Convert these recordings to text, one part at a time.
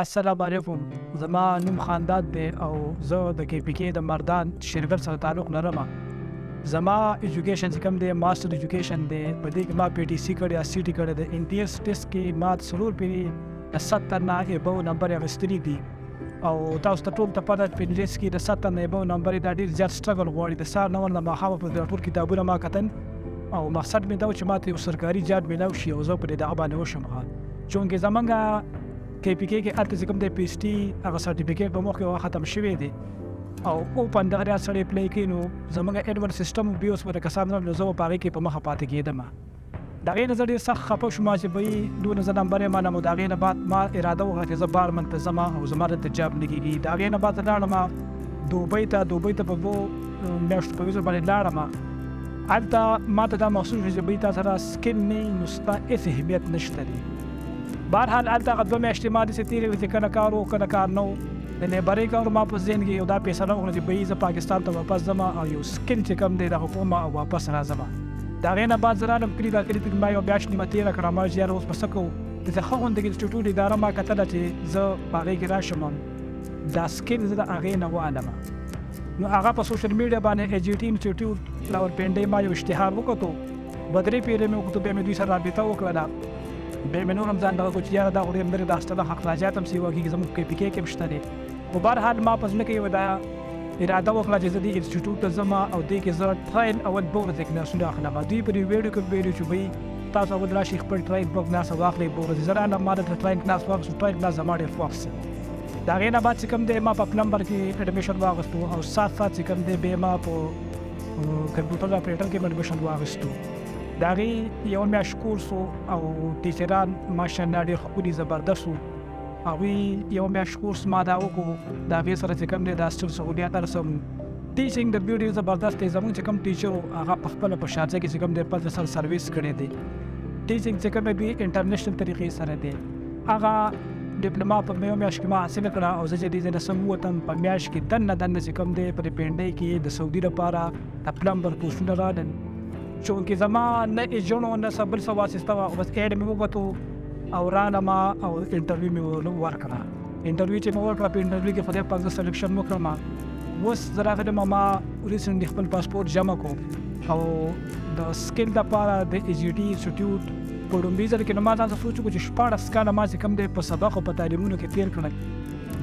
السلام علیکم. زما نوم خاندان دی او زه د کې پی کې د مردان شرکت سره تعلق لرم. زما ایجوکیشن چې کوم دی ماستر ایجوکیشن دی، په دې کې ما پی ټی سی کړی، سی ټی کړی دی. انټیس ټیسټ کې ما څلور پیری 70 نه ابو نمبر اخیستلی دي او تاسو ته ټول ته پته په انګلیس کې د 70 نه ابو نمبر دا ډېر زیات سټرګل غواړي. د سار نه ورنه ماښام په ټول کتابونه ما کتل او مقصد مې دا و چې ما ته یو سرکاري جاب میلاو شي او زه پرې دغه باندې وشم. چونکې زمونږ کې پی کې کې هلته چې کوم دی پی ایچ ډي هغه سرټیفیکیټ په مخ کې ختم شوی دی او اوپن دغه ریاض سړی اپلای کوي، نو زمونږ ایډوانس سیسټم بیا اوس ورته کسان نو زه په هغې کې په مخه پاتې کېدم. د هغې نه زه ډېر سخت خفه شوم چې بهی دونه زه نمبر یې منم. د هغې نه بعد ما اراده وکړه چې زه بار منتظم او زما دلته جاب نه کېږي. د هغې نه بعد زه لاړم دوبۍ ته په 2 میاشتو په ویزه باندې لاړم. هلته ما ته دا محسوس شو چې بهی تا سره سکل نه وي نو ستا هېڅ اهمیت نشته دی. بهرحال هلته هغه 2 میاشتې ما داسې تېرې وې چې کله کار و کله کار نه و. د لیبرۍ کار ما په ذهن کې یو دا فیصله وکړه چې بهی زه پاکستان ته واپس ځم او یو سکل چې کوم دی دغه کوم او واپس راځم. د هغې نه بعد زه رالم کلي کې ما یو میاشت نیمه تېره کړه. ما چې یاره اوس به څه کوو. د ښه غوندې انسټیټیوټ اداره ما کتله چې زه په هغې کې راشم، دا سکل زه د هغې نه وعلم. نو هغه په سوشل میډیا باندې AGT Institute راولپنډۍ ما یو اشتهار وکتو. 2-3 پیرې مې وکتو، بیا مې دوی سره رابطه وکړله. بیا مې نور هم ځان دغه کړو چې یاره دا خو ډېر لرې دا ستا د اخراجات هم سیوا کېږي، زموږ کې پی کې هم شته دی. خو بهرحال ما په زړه کې یوه دا اراده وکړه چې زه دې انسټیټیوټ ته ځم او دې کې زه ټرایل اول 2 ورځې کلاسونه اخلم. دوی پر یو ویډیو کې ویلي چې بهی تاسو اول راشئ خپل ټرایل بک کلاس واخلئ 2 ورځې. زه رالم، ما دلته ټرایل کلاس واخیستو. ټرایل کلاس زما ډېر خوښ شو. د هغې نه بعد چې کوم دی ما په پلمبر کې اډمیشن واخیستو او سات چې کوم دی بیا ما په کمپیوټر اپریټر کې اډمیشن واخیستو. د هغې یو میاشت کورس او ټیچران ماشاءالله ډېر ښکلي زبردست وو. هغوی یو میاشت کورس ما دا وکړو. د هغې سره چې کوم دی د اسټل سهولیات رسم. ټیچینګ د ډېر زبردست دی. زموږ چې کوم ټیچر و هغه په خپله په شارجه کې چې کوم دی پنځه سال سروس کړی دی. ټیچینګ چې کوم دی انټرنیشنل طریقې سره دی. هغه ډپلوما په یو میاشت کې ما حاصله کړه او زه چې دې ځای نه سم ووتم په میاشت کې دننه چې کوم دی په پنډۍ کې د سعودي لپاره د پلمبر پوسټونه رالل. چونکې زما نه ایجنټ و نه څه بل څه واسطه وه، خو بس ایډ مې ووتو او رالم او انټرویو مې ورکړه. انټرویو چې مې ورکړه په انټرویو کې خدای پاک زه سلیکشن وکړم. اوس زه راغلم، ما ریسنټلی خپل پاسپورټ جمع کړو او د سکل دپاره د AGT انسټیټیوټ په لومړي ځل کې نو ما ځان ته سوچ وکړو چې 14 کاله ما چې کوم دی په سبق او په تعلیمونو کې تېر کړل،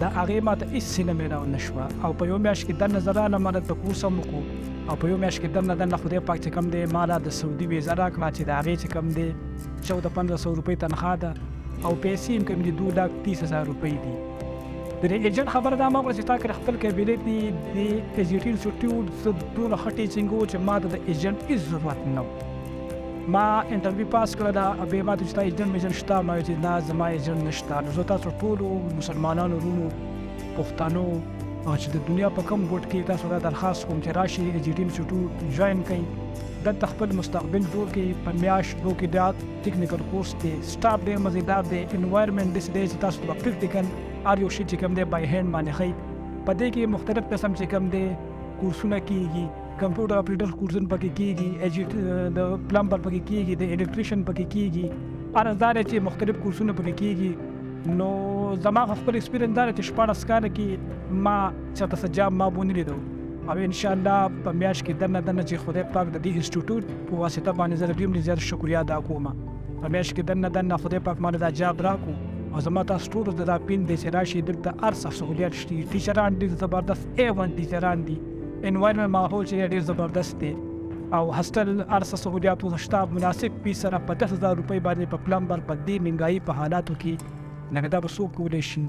د هغې ما ته هېڅ څه نه میلاو نه شوه. او په یو میاشت کې دننه زه رالم، ما دلته کورس هم وکړو او په یو میاشت کې دننه خدای پاک چې کوم دی ما لا د سعودي ویزه راکړه چې د هغې چې کوم دی 1400-1500 روپۍ تنخوا ده او پیسې هم کوم دي 2,30,000 روپۍ دي. د دې ایجنټ خبره دا ما وکړه چې تا که خپل کابینټ دی د AGT انسټیټیوټ څه دومره ښه ټیچینګ و چې ما ته د ایجنټ هېڅ ضرورت نه و. ما انټرویو پاس کړه ده، بیا ما ته چې ستا ایجنټ شته؟ ما ویل چې نه زما ایجنټ نشته. نو زه تاسو ټولو مسلمانانو وروڼو پښتنو او چې د دنیا په کوم ګوټ کې تاسو ته درخواست کوم چې راشئ AGT انسټیټیوټ جوین کړئ، دلته خپل مستقبل جوړ کړئ. په میاشتو کې دا ټیکنیکل کورس دی، سټاف ډېر مزیدار دی، انوایرمنټ داسې دی چې تاسو به پریکټیکل هر یو شي چې کوم دی بای هینډ باندې ښیي. په دې کې مختلف قسم چې کوم دی کورسونه کېږي، کمپیوټر اپریټر کورسونه پکې کېږي، د پلمبر پکې کېږي، د الکتریشن پکې کېږي، هر دا دی چې مختلف کورسونه پکې کېږي. نو زما خپل ایکسپیرینس دا دی چې 14 کاله کې ما چېرته څه جاب ما ونه لیدو او انشاءالله په میاشت کې دننه چې خدای پاک د دې انسټیټیوټ په واسطه باندې زه ډېر زیات شکریا ادا کوم. په میاشت کې دننه خدای پاک ما دا جاب راکړو او زما تاسو ټولو ته دا اپیل دی چې راشئ، دلته هر څه سهولیات شته. ټیچران ډېر زبردست A1 ټیچران دي، انوایرمنټ ماحول چې ډېر زبردست دی او هسټل هر څه سهولیات شته مناسب فیس سره. په 10,000 روپۍ باندې په پلمبر په دې مهنګایي په حالاتو کې لکه دا به څوک کولی شي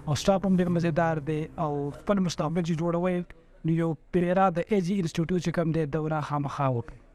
او سټاف هم ډېر مزیدار دی او خپل مستقبل چې جوړوئ نو یو پیره د AGT انسټیټیوټ چې کوم دی دوره خامخا وکړئ.